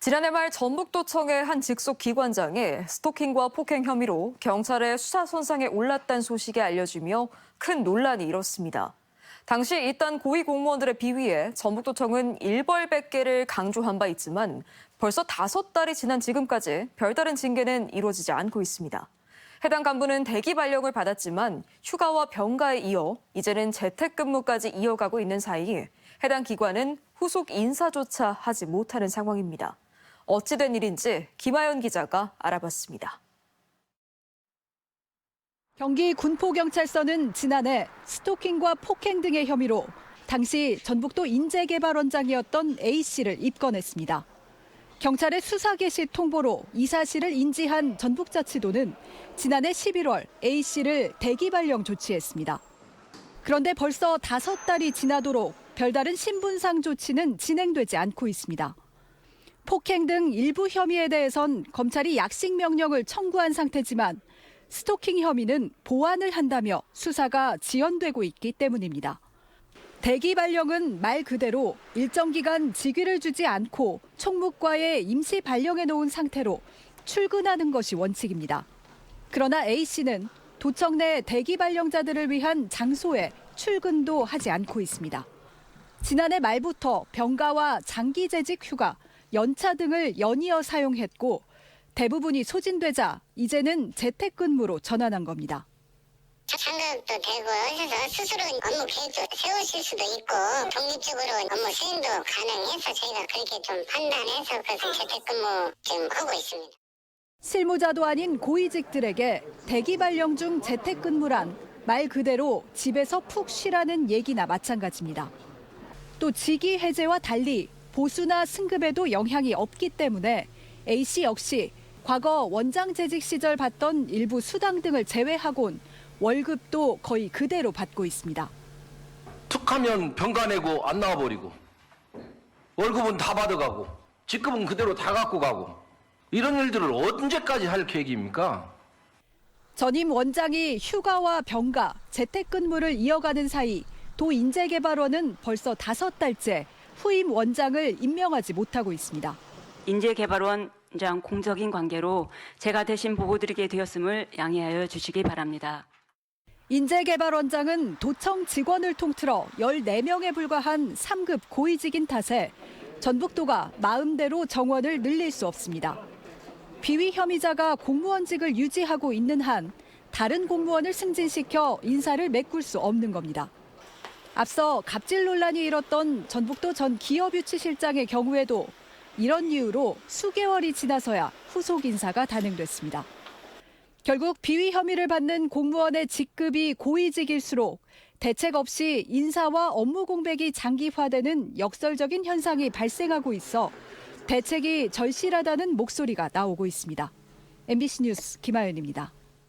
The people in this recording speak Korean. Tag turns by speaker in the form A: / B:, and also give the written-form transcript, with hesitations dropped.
A: 지난해 말 전북도청의 한 직속 기관장이 스토킹과 폭행 혐의로 경찰의 수사 선상에 올랐다는 소식이 알려지며 큰 논란이 일었습니다. 당시 이딴 고위 공무원들의 비위에 전북도청은 일벌백계를 강조한 바 있지만 벌써 5달이 지난 지금까지 별다른 징계는 이루어지지 않고 있습니다. 해당 간부는 대기 발령을 받았지만 휴가와 병가에 이어 이제는 재택근무까지 이어가고 있는 사이 해당 기관은 후속 인사조차 하지 못하는 상황입니다. 어찌된 일인지 김하연 기자가 알아봤습니다.
B: 경기 군포경찰서는 지난해 스토킹과 폭행 등의 혐의로 당시 전북도 인재개발원장이었던 A씨를 입건했습니다. 경찰의 수사 개시 통보로 이 사실을 인지한 전북자치도는 지난해 11월 A씨를 대기 발령 조치했습니다. 그런데 벌써 5달이 지나도록 별다른 신분상 조치는 진행되지 않고 있습니다. 폭행 등 일부 혐의에 대해선 검찰이 약식 명령을 청구한 상태지만 스토킹 혐의는 보완을 한다며 수사가 지연되고 있기 때문입니다. 대기 발령은 말 그대로 일정 기간 직위를 주지 않고 총무과에 임시 발령해 놓은 상태로 출근하는 것이 원칙입니다. 그러나 A씨는 도청 내 대기 발령자들을 위한 장소에 출근도 하지 않고 있습니다. 지난해 말부터 병가와 장기 재직 휴가, 연차 등을 연이어 사용했고 대부분이 소진되자 이제는 재택근무로 전환한 겁니다.
C: 상급도 되고 해서 스스로 업무 계획도 세우실 수도 있고 독립적으로 업무 수행도 가능해서 저희가 그렇게 좀 판단해서 그래서 재택근무 지금 하고 있습니다.
B: 실무자도 아닌 고위직들에게 대기 발령 중 재택근무란 말 그대로 집에서 푹 쉬라는 얘기나 마찬가지입니다. 또 직위 해제와 달리 보수나 승급에도 영향이 없기 때문에 A씨 역시 과거 원장 재직 시절 받던 일부 수당 등을 제외하곤 월급도 거의 그대로 받고 있습니다.
D: 툭하면 병가 내고 안 나와버리고 월급은 다 받아가고 직급은 그대로 다 갖고 가고 이런 일들을 언제까지 할 계획입니까?
B: 전임 원장이 휴가와 병가, 재택근무를 이어가는 사이 도 인재개발원은 벌써 5달째 후임 원장을 임명하지 못하고 있습니다.
E: 인재개발원장 공적인 관계로 제가 대신 보고드리게 되었음을 양해하여 주시기 바랍니다.
B: 인재개발원장은 도청 직원을 통틀어 14명에 불과한 3급 고위직인 탓에 전북도가 마음대로 정원을 늘릴 수 없습니다. 비위 혐의자가 공무원직을 유지하고 있는 한 다른 공무원을 승진시켜 인사를 메꿀 수 없는 겁니다. 앞서 갑질 논란이 일었던 전북도 전 기업유치실장의 경우에도 이런 이유로 수개월이 지나서야 후속 인사가 단행됐습니다. 결국 비위 혐의를 받는 공무원의 직급이 고위직일수록 대책 없이 인사와 업무 공백이 장기화되는 역설적인 현상이 발생하고 있어 대책이 절실하다는 목소리가 나오고 있습니다. MBC 뉴스 김하연입니다.